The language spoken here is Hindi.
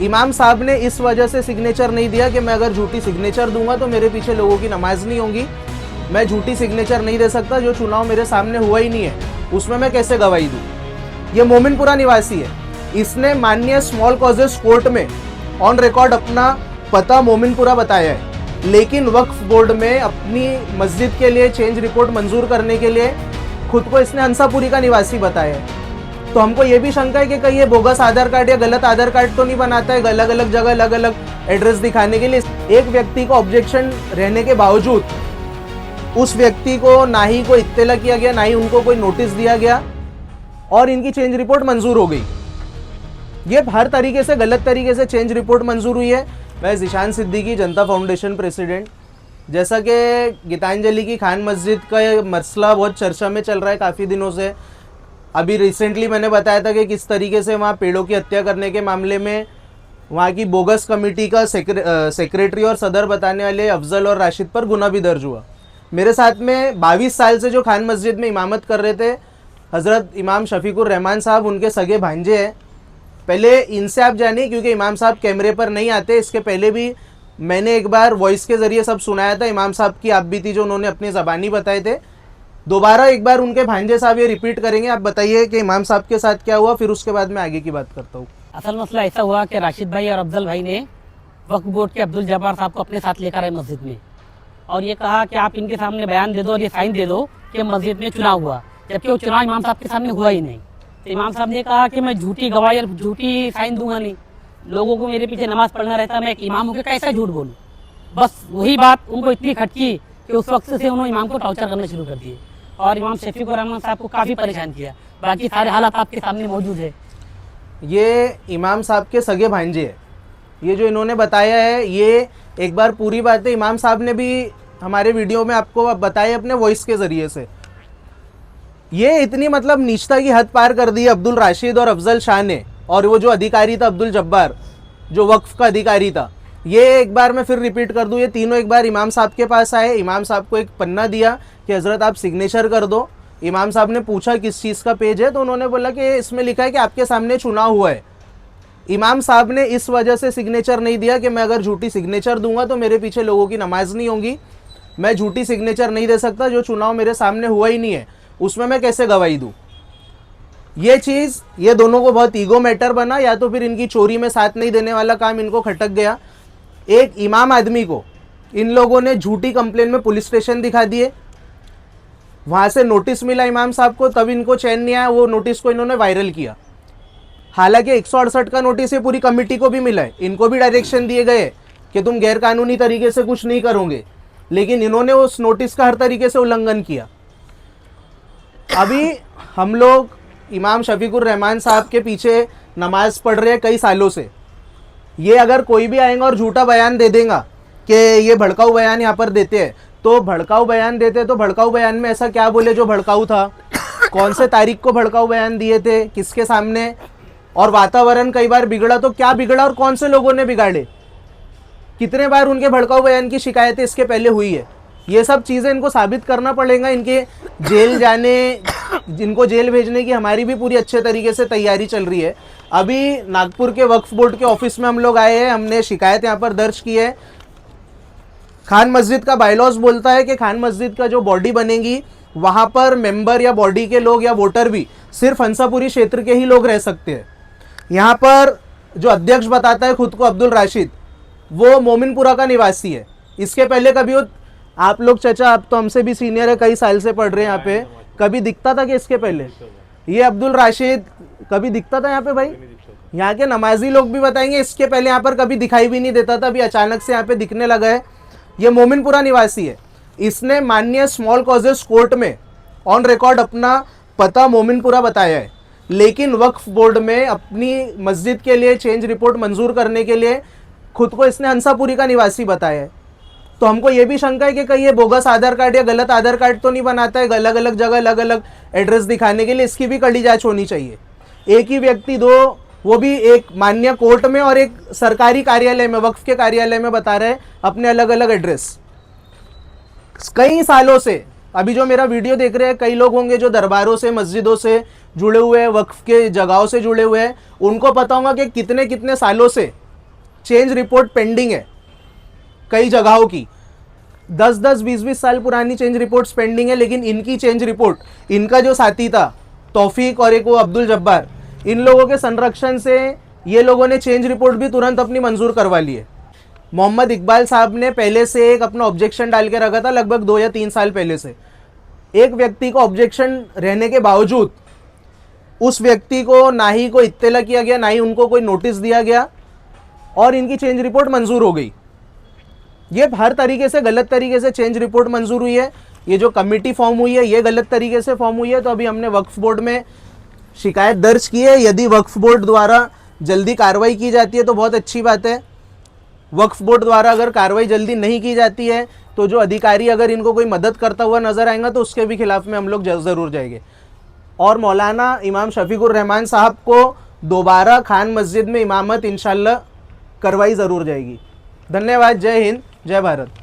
इमाम साहब ने इस वजह से सिग्नेचर नहीं दिया कि मैं अगर झूठी सिग्नेचर दूंगा तो मेरे पीछे लोगों की नमाज नहीं होगी। मैं झूठी सिग्नेचर नहीं दे सकता, जो चुनाव मेरे सामने हुआ ही नहीं है उसमें मैं कैसे गवाही दूं। ये मोमिनपुरा निवासी है, इसने माननीय स्मॉल कॉजेस कोर्ट में ऑन रिकॉर्ड अपना पता मोमिनपुरा बताया है, लेकिन वक्फ बोर्ड में अपनी मस्जिद के लिए चेंज रिपोर्ट मंजूर करने के लिए खुद को इसने हंसापुरी का निवासी बताया है। तो हमको ये भी शंका है कि कहीं ये बोगस आधार कार्ड या गलत आधार कार्ड तो नहीं बनाता है अलग अलग जगह अलग अलग एड्रेस दिखाने के लिए। एक व्यक्ति को ऑब्जेक्शन रहने के बावजूद उस व्यक्ति को ना ही कोई इत्तला किया गया, ना ही उनको कोई नोटिस दिया गया और इनकी चेंज रिपोर्ट मंजूर हो गई। ये हर तरीके से गलत तरीके से चेंज रिपोर्ट मंजूर हुई है। मैं ज़ीशान सिद्दीकी, जनता फाउंडेशन प्रेसिडेंट। जैसा कि गीतांजलि की खान मस्जिद का ये मसला बहुत चर्चा में चल रहा है काफ़ी दिनों से। अभी रिसेंटली मैंने बताया था कि किस तरीके से वहाँ पेड़ों की हत्या करने के मामले में वहाँ की बोगस कमेटी का सेक्रेटरी और सदर बताने वाले अफजल और राशिद पर गुना भी दर्ज हुआ। मेरे साथ में 22 साल से जो खान मस्जिद में इमामत कर रहे थे हज़रत इमाम शफीकुर रहमान साहब, उनके सगे भांजे हैं। पहले इनसे आप जानिए, क्योंकि इमाम साहब कैमरे पर नहीं आते। इसके पहले भी मैंने एक बार वॉइस के ज़रिए सब सुनाया था, इमाम साहब की आप बीती जो उन्होंने अपनी ज़बानी बताए थे। दोबारा एक बार उनके भांजे साहब ये रिपीट करेंगे। आप बताइए कि इमाम साहब के साथ क्या हुआ, फिर उसके बाद मैं आगे की बात करता हूँ। असल मसला ऐसा हुआ कि राशिद भाई और अफजल भाई ने वक्फ बोर्ड के अब्दुल जब्बार साहब को अपने साथ लेकर आए मस्जिद में और ये कहा कि आप इनके सामने बयान दे दो और ये साइन दे दो कि मस्जिद में चुनाव हुआ, जबकि वो चुनाव इमाम साहब के सामने हुआ ही नहीं। तो इमाम साहब ने कहा कि मैं झूठी गवाही और झूठी साइन दूंगा नहीं, लोगों को मेरे पीछे नमाज पढ़ना रहता, मैं एक इमाम होकर कैसे झूठ बोलूँ। बस वही बात उनको इतनी खटकी कि उस वक्त से उन्होंने इमाम को टॉर्चर करना शुरू कर दिए और इमाम शफीकुर रहमान साहब को काफ़ी परेशान किया। बाकी सारे हालात आपके सामने मौजूद है। ये इमाम साहब के सगे भांजे हैं, ये जो इन्होंने बताया है ये एक बार पूरी बातें इमाम साहब ने भी हमारे वीडियो में आपको बताया अपने वॉइस के ज़रिए से। ये इतनी मतलब नीचता की हद पार कर दी अब्दुल राशिद और अफजल शाह ने, और वो जो अधिकारी था अब्दुल जब्बार जो वक्फ का अधिकारी था। ये एक बार मैं फिर रिपीट कर दूं, ये तीनों एक बार इमाम साहब के पास आए, इमाम साहब को एक पन्ना दिया कि हज़रत आप सिग्नेचर कर दो। इमाम साहब ने पूछा किस चीज़ का पेज है, तो उन्होंने बोला कि इसमें लिखा है कि आपके सामने चुनाव हुआ है। इमाम साहब ने इस वजह से सिग्नेचर नहीं दिया कि मैं अगर झूठी सिग्नेचर दूंगा तो मेरे पीछे लोगों की नमाज नहीं होगी। मैं झूठी सिग्नेचर नहीं दे सकता, जो चुनाव मेरे सामने हुआ ही नहीं है उसमें मैं कैसे गवाही दूं। ये चीज़ ये दोनों को बहुत ईगो मैटर बना, या तो फिर इनकी चोरी में साथ नहीं देने वाला काम इनको खटक गया। एक इमाम आदमी को इन लोगों ने झूठी कंप्लेन में पुलिस स्टेशन दिखा दिए, वहाँ से नोटिस मिला इमाम साहब को, तब इनको चैन नहीं आया, वो नोटिस को इन्होंने वायरल किया। हालांकि 168 का नोटिस ये पूरी कमेटी को भी मिला है, इनको भी डायरेक्शन दिए गए कि तुम गैरकानूनी तरीके से कुछ नहीं करोगे, लेकिन इन्होंने उस नोटिस का हर तरीके से उल्लंघन किया। अभी हम लोग इमाम शफीकुर रहमान साहब के पीछे नमाज पढ़ रहे हैं कई सालों से। ये अगर कोई भी आएगा और झूठा बयान दे देगा कि ये भड़काऊ बयान यहाँ पर देते हैं, तो भड़काऊ बयान देते तो भड़काऊ बयान में ऐसा क्या बोले जो भड़काऊ था, कौन से तारीख को भड़काऊ बयान दिए थे, किसके सामने, और वातावरण कई बार बिगड़ा तो क्या बिगड़ा और कौन से लोगों ने बिगाड़े, कितने बार उनके भड़काऊ बयान की शिकायतें इसके पहले हुई है। ये सब चीज़ें इनको साबित करना पड़ेगा। इनके जेल जाने, जिनको जेल भेजने की हमारी भी पूरी अच्छे तरीके से तैयारी चल रही है। अभी नागपुर के वक्फ बोर्ड के ऑफिस में हम लोग आए हैं, हमने शिकायत यहाँ पर दर्ज की है। खान मस्जिद का बायलॉज बोलता है कि खान मस्जिद का जो बॉडी बनेगी वहाँ पर मेंबर या बॉडी के लोग या वोटर भी सिर्फ हंसापुरी क्षेत्र के ही लोग रह सकते हैं। यहाँ पर जो अध्यक्ष बताता है खुद को अब्दुल राशिद, वो मोमिनपुरा का निवासी है। इसके पहले कभी वो, आप लोग चचा आप तो हमसे भी सीनियर है, कई साल से पढ़ रहे हैं यहाँ पे, कभी दिखता था कि इसके पहले ये अब्दुल राशिद कभी दिखता था यहाँ पे? भाई यहाँ के नमाजी लोग भी बताएंगे इसके पहले यहाँ पर कभी दिखाई भी नहीं देता था, अभी अचानक से यहाँ पे दिखने लगा है। ये मोमिनपुरा निवासी है, इसने माननीय स्मॉल कॉजेस कोर्ट में ऑन रिकॉर्ड अपना पता मोमिनपुरा बताया है, लेकिन वक्फ बोर्ड में अपनी मस्जिद के लिए चेंज रिपोर्ट मंजूर करने के लिए खुद को इसने हंसापुरी का निवासी बताया है। तो हमको ये भी शंका है कि कहीं ये बोगस आधार कार्ड या गलत आधार कार्ड तो नहीं बनाता है अलग अलग जगह अलग अलग एड्रेस दिखाने के लिए। इसकी भी कड़ी जांच होनी चाहिए। एक ही व्यक्ति दो, वो भी एक मान्य कोर्ट में और एक सरकारी कार्यालय में, वक्फ के कार्यालय में बता रहे हैं अपने अलग अलग एड्रेस। कई सालों से, अभी जो मेरा वीडियो देख रहे हैं कई लोग होंगे जो दरबारों से, मस्जिदों से जुड़े हुए हैं, वक्फ के जगहों से जुड़े हुए हैं, उनको पता होगा कि कितने कितने सालों से चेंज रिपोर्ट पेंडिंग है कई जगहों की, 10-10, 20-20 साल पुरानी चेंज रिपोर्ट्स पेंडिंग है, लेकिन इनकी चेंज रिपोर्ट, इनका जो साथी था तौफीक और एक वो अब्दुल जब्बार, इन लोगों के संरक्षण से ये लोगों ने चेंज रिपोर्ट भी तुरंत अपनी मंजूर करवा ली है। मोहम्मद इकबाल साहब ने पहले से एक अपना ऑब्जेक्शन डाल के रखा था, लगभग 2 या 3 साल पहले से। एक व्यक्ति को ऑब्जेक्शन रहने के बावजूद उस व्यक्ति को ना ही कोई इत्तला किया गया, ना ही उनको कोई नोटिस दिया गया, और इनकी चेंज रिपोर्ट मंजूर हो गई। ये हर तरीके से गलत तरीके से चेंज रिपोर्ट मंजूर हुई है। ये जो कमेटी फॉर्म हुई है ये गलत तरीके से फॉर्म हुई है। तो अभी हमने वक्फ बोर्ड में शिकायत दर्ज की है। यदि वक्फ बोर्ड द्वारा जल्दी कार्रवाई की जाती है तो बहुत अच्छी बात है। वक्फ बोर्ड द्वारा अगर कार्रवाई जल्दी नहीं की जाती है तो जो अधिकारी अगर इनको कोई मदद करता हुआ नजर आएगा तो उसके भी खिलाफ में हम लोग ज़रूर जाएंगे। और मौलाना इमाम शफीकुर रहमान साहब को दोबारा खान मस्जिद में इमामत इंशाल्लाह करवाई ज़रूर जाएगी। धन्यवाद। जय हिंद, जय भारत।